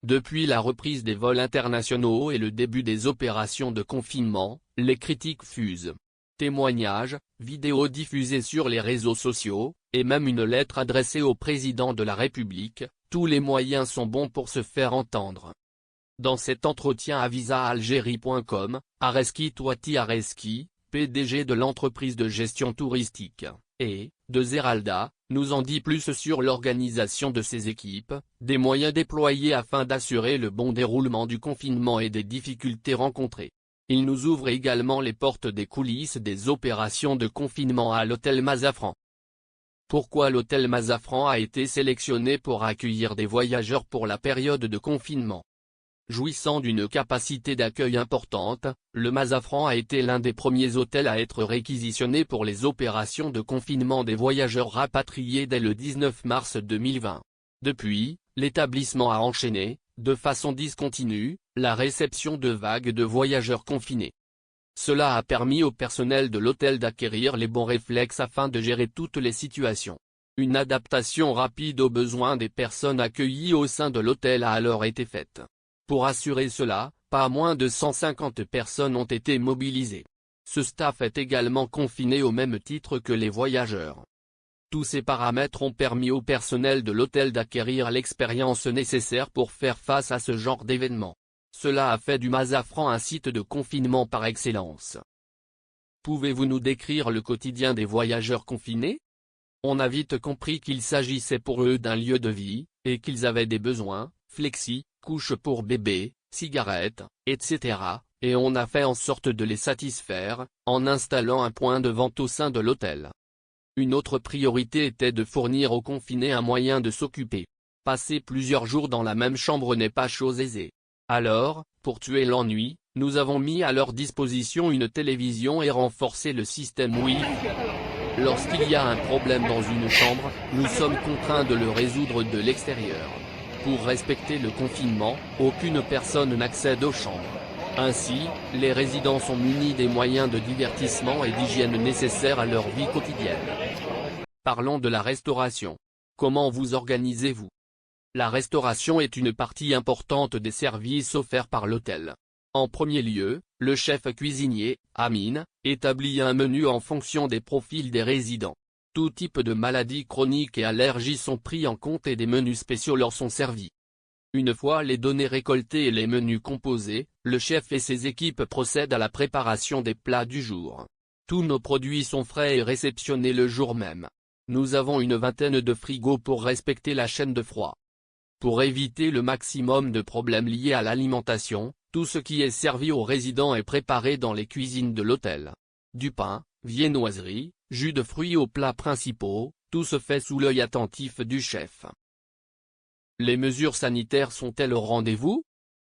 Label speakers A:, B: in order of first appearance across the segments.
A: Depuis la reprise des vols internationaux et le début des opérations de confinement, les critiques fusent. Témoignages, vidéos diffusées sur les réseaux sociaux, et même une lettre adressée au président de la République, tous les moyens sont bons pour se faire entendre. Dans cet entretien à visaalgérie.com, Areski Touati Areski, PDG de l'entreprise de gestion touristique, et, de Zeralda, nous en dit plus sur l'organisation de ses équipes, des moyens déployés afin d'assurer le bon déroulement du confinement et des difficultés rencontrées. Il nous ouvre également les portes des coulisses des opérations de confinement à l'hôtel Mazafran. Pourquoi l'hôtel Mazafran a été sélectionné pour accueillir des voyageurs pour la période de confinement? Jouissant d'une capacité d'accueil importante, le Mazafran a été l'un des premiers hôtels à être réquisitionné pour les opérations de confinement des voyageurs rapatriés dès le 19 mars 2020. Depuis, l'établissement a enchaîné, de façon discontinue, la réception de vagues de voyageurs confinés. Cela a permis au personnel de l'hôtel d'acquérir les bons réflexes afin de gérer toutes les situations. Une adaptation rapide aux besoins des personnes accueillies au sein de l'hôtel a alors été faite. Pour assurer cela, pas moins de 150 personnes ont été mobilisées. Ce staff est également confiné au même titre que les voyageurs. Tous ces paramètres ont permis au personnel de l'hôtel d'acquérir l'expérience nécessaire pour faire face à ce genre d'événement. Cela a fait du Mazafran un site de confinement par excellence. Pouvez-vous nous décrire le quotidien des voyageurs confinés? On a vite compris qu'il s'agissait pour eux d'un lieu de vie, et qu'ils avaient des besoins, flexi, couches pour bébé, cigarettes, etc., et on a fait en sorte de les satisfaire, en installant un point de vente au sein de l'hôtel. Une autre priorité était de fournir aux confinés un moyen de s'occuper. Passer plusieurs jours dans la même chambre n'est pas chose aisée. Alors, pour tuer l'ennui, nous avons mis à leur disposition une télévision et renforcé le système Wi-Fi. Lorsqu'il y a un problème dans une chambre, nous sommes contraints de le résoudre de l'extérieur. Pour respecter le confinement, aucune personne n'accède aux chambres. Ainsi, les résidents sont munis des moyens de divertissement et d'hygiène nécessaires à leur vie quotidienne. Parlons de la restauration. Comment vous organisez-vous? La restauration est une partie importante des services offerts par l'hôtel. En premier lieu, le chef cuisinier, Amine, établit un menu en fonction des profils des résidents. Tout type de maladies chroniques et allergies sont pris en compte et des menus spéciaux leur sont servis. Une fois les données récoltées et les menus composés, le chef et ses équipes procèdent à la préparation des plats du jour. Tous nos produits sont frais et réceptionnés le jour même. Nous avons une vingtaine de frigos pour respecter la chaîne de froid. Pour éviter le maximum de problèmes liés à l'alimentation, tout ce qui est servi aux résidents est préparé dans les cuisines de l'hôtel. Du pain, viennoiserie, jus de fruits aux plats principaux, tout se fait sous l'œil attentif du chef. Les mesures sanitaires sont-elles au rendez-vous?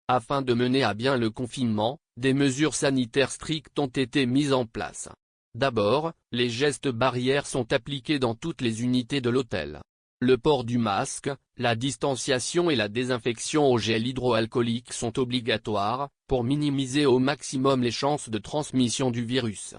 A: Afin de mener à bien le confinement, des mesures sanitaires strictes ont été mises en place. D'abord, les gestes barrières sont appliqués dans toutes les unités de l'hôtel. Le port du masque, la distanciation et la désinfection au gel hydroalcoolique sont obligatoires, pour minimiser au maximum les chances de transmission du virus.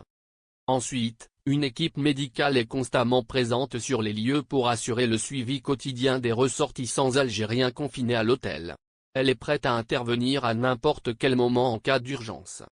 A: Ensuite, une équipe médicale est constamment présente sur les lieux pour assurer le suivi quotidien des ressortissants algériens confinés à l'hôtel. Elle est prête à intervenir à n'importe quel moment en cas d'urgence.